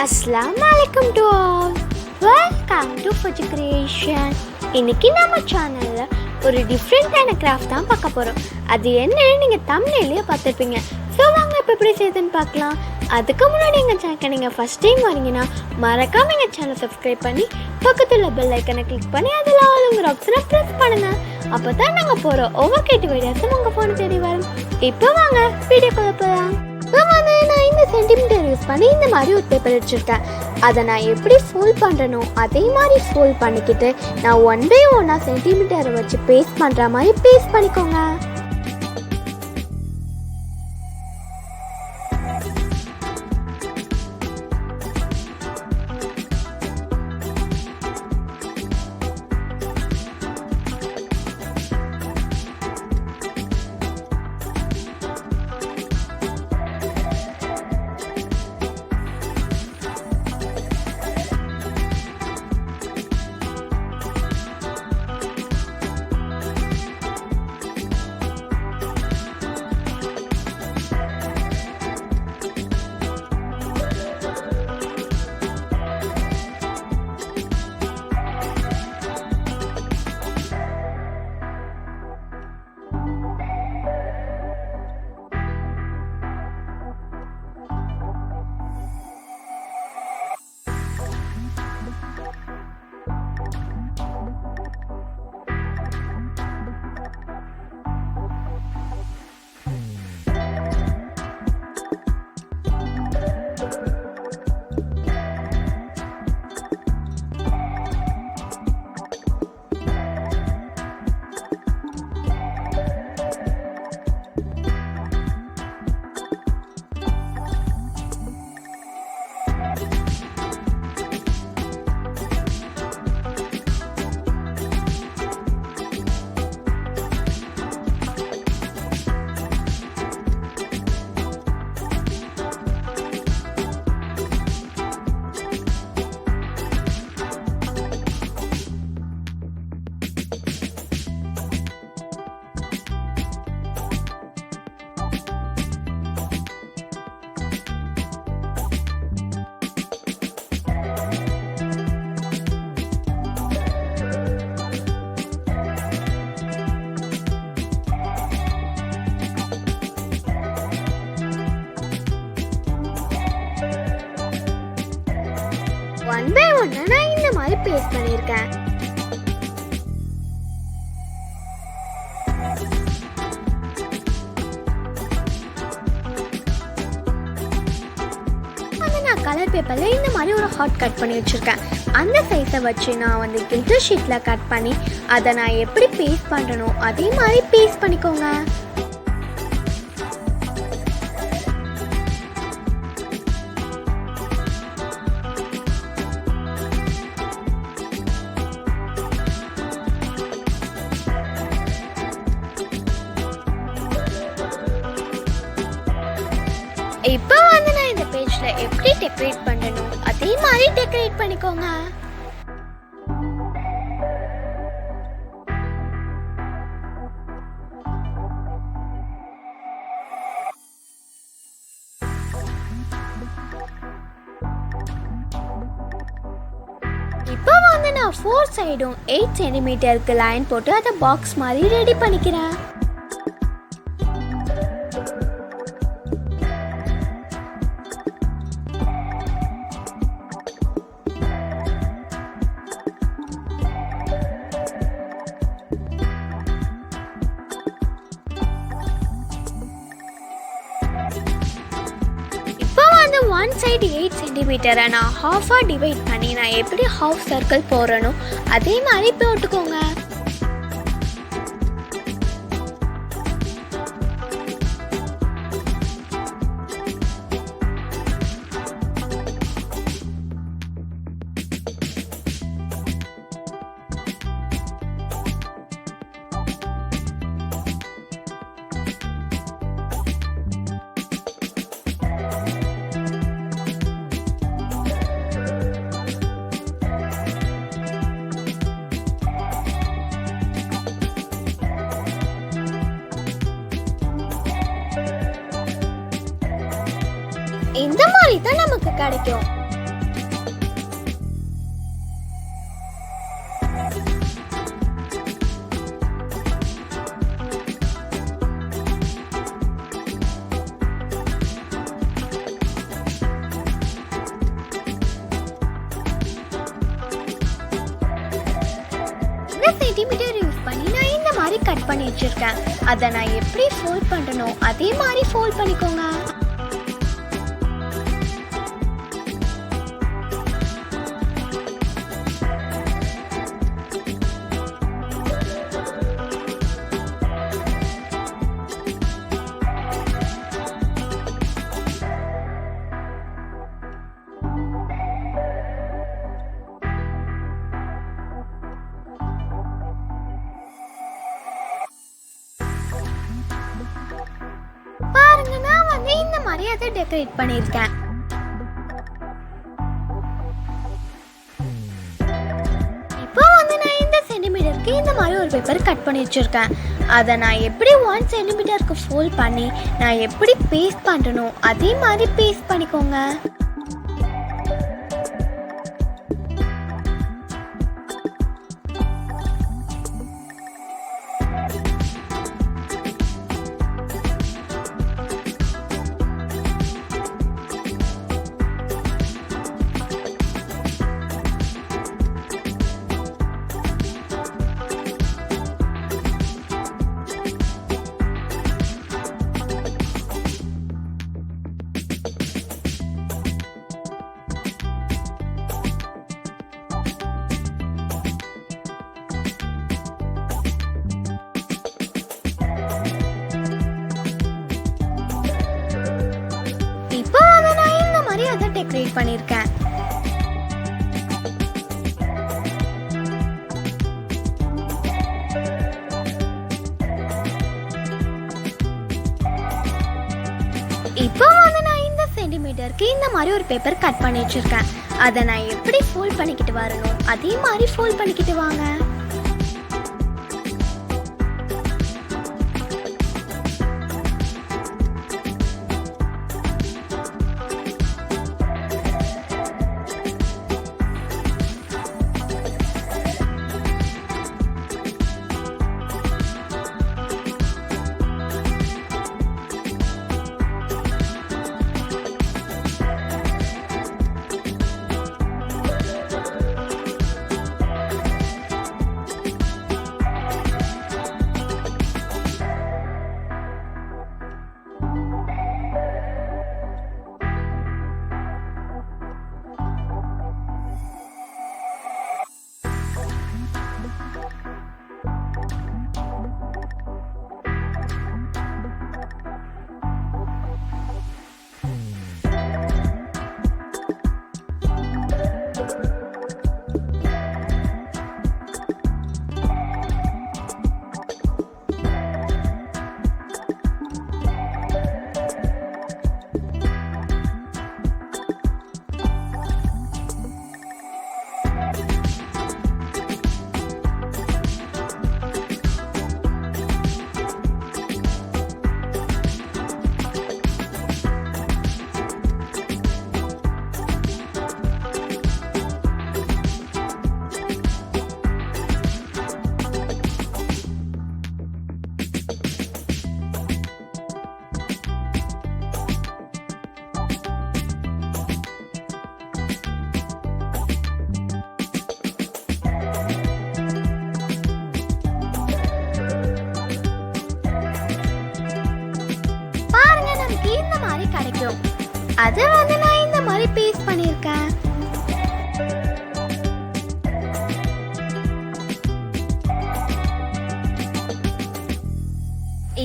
Assalam alaikum to all. Welcome to Fuji Creation. இன்னைக்கு நம்ம சேனல்ல ஒரு டிஃப்ரெண்டான கிராஃப்ட் தான் பார்க்க போறோம். அது என்னன்னு நீங்க தம்ப்நெயிலே பார்த்திருப்பீங்க. சோ வாங்க இப்ப எப்படி செய்யுதுன்னு பார்க்கலாம். அதுக்கு முன்னாடி எங்க சேனலுக்கு நீங்க ஃபர்ஸ்ட் டைம் வரீங்கன்னா மறக்காம எங்க சேனலை சப்ஸ்கிரைப் பண்ணி பக்கத்துல பெல் ஐகானை கிளிக் பண்ணி அதுல ஆளுங்கிற ஆப்ஷனை பிரஸ் பண்ணுங்க. அப்பதான் நாங்க போற ஒவ்வொரு கேட்டு வீடியோஸும் உங்க போன் தேடி வரும். இப்போ வாங்க வீடியோக்குள்ள போலாம். நான் இந்த சென்டிமீட்டர் யூஸ் பண்ணி இந்த மாதிரி ஒரு பேப்பர் வச்சுருக்கேன். அதை நான் எப்படி ஃபோல்ட் பண்ணுறனோ அதே மாதிரி ஃபோல்ட் பண்ணிக்கிட்டு நான் 1 by 1 சென்டிமீட்டரை வச்சு பேஸ்ட் பண்ணுற மாதிரி பேஸ்ட் பண்ணிக்கோங்க. ஒன் பை ஒன்னா நான் இந்த மாதிரி பேஸ்ட் பண்ணியிருக்கேன். நான் கலர் பேப்பர்ல இந்த மாதிரி ஒரு ஹார்ட் கட் பண்ணி வச்சிருக்கேன். அந்த சைஸை வச்சு நான் கில்டர் ஷீட்ல கட் பண்ணி அதை நான் எப்படி பேஸ்ட் பண்றனோ அதே மாதிரி பேஸ்ட் பண்ணிக்கோங்க. இப்போ நான் இந்த பேஜ்ல எப்படி டெக்கரேட் பண்ணணும் அதே மாதிரி டெக்கரேட் பண்ணிக்கோங்க. இப்போ நான் 4 சைடும் 8 சென்டிமீட்டருக்கு லைன் போட்டு அதை பாக்ஸ் மாதிரி ரெடி பண்ணிக்கிறேன். ஒன் சைடு 8 சென்டிமீட்டரை நான் ஹாஃபாக டிவைட் பண்ணி நான் எப்படி ஹாஃப் சர்க்கிள் போடுறனோ அதே மாதிரி போட்டுக்கோங்க. இந்த மாதிரி தான் நமக்கு கிடைக்கும். சென்டிமீட்டர் யூஸ் பண்ணி நான் இந்த மாதிரி கட் பண்ணி வச்சிருக்கேன். அதை நான் எப்படி ஃபோல்ட் பண்ணணும் அதே மாதிரி ஃபோல்ட் பண்ணிக்கோங்க. பாருங்க, நான் வந்து இந்த மாதிரி அதை டெக்கரேட் பண்ணிருக்கேன். இப்போ வந்து நான் இந்த சென்டிமீட்டருக்கு இந்த மாதிரி ஒரு பேப்பர் கட் பண்ணி வச்சிருக்கேன். அதை நான் எப்படி 1 சென்டிமீட்டருக்கு ஃபோல்ட் பண்ணி நான் எப்படி பேஸ்ட் பண்ணணும் அதே மாதிரி பேஸ்ட் பண்ணிக்கோங்க. இப்போ வந்து நான் இந்த மாதிரி அதை டெக்கரேட் பண்ணிருக்கேன். இப்போ வந்து நான் இந்த சென்டிமீட்டருக்கு இந்த மாதிரி ஒரு பேப்பர் கட் பண்ணி வச்சிருக்கேன். அதை நான் எப்படி ஃபோல்ட் பண்ணிக்கிட்டு வரணும் அதே மாதிரி ஃபோல்ட் பண்ணிக்கிட்டு வாங்க. கிடைக்கும். அதை வந்து நான் இந்த மாதிரி பேஸ்ட் பண்ணியிருக்கேன்.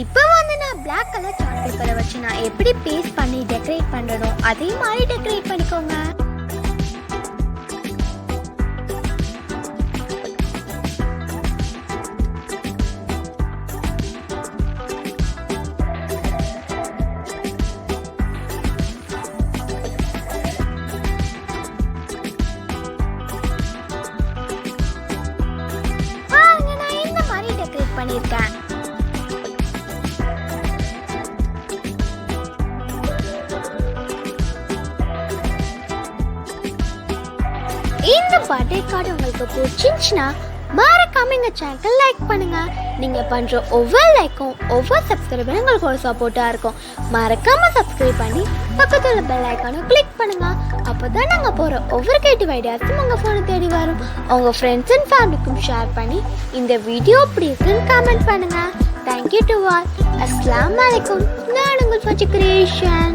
இப்போ வந்து நான் Black கலர் சார்ட் பேப்பரை வச்சு நான் எப்படி பேஸ்ட் பண்ணி டெக்கரேட் பண்ணணும் அதே மாதிரி டெக்கரேட் பண்ணிக்கோங்க. பண்ணிருக்கேன். பர்த்டே கார்டு உங்களுக்கு பிடிச்சிருந்துச்சுன்னா மறக்காம எங்கள் சேனலுக்கு லைக் பண்ணுங்கள். நீங்கள் பண்ணுற ஒவ்வொரு லைக்கும் ஒவ்வொரு சப்ஸ்கிரைபரும் எங்களுக்கு ஒரு சப்போர்ட்டாக இருக்கும். மறக்காமல் சப்ஸ்கிரைப் பண்ணி பக்கத்தில் உள்ள பெல் ஐக்கானை கிளிக் பண்ணுங்கள். அப்போ தான் நாங்கள் போகிற ஒவ்வொரு கிரியேட்டிவ் ஐடியாஸும் உங்கள் ஃபோனை தேடி வரும். உங்கள் ஃப்ரெண்ட்ஸ் அண்ட் ஃபேமிலிக்கும் ஷேர் பண்ணி இந்த வீடியோ எப்படி இருக்குன்னு கமெண்ட் பண்ணுங்கள். Thank you to all. அஸ்ஸலாமு அலைக்கும். நான் உங்கள் ஃபஜி கிரியேஷன்.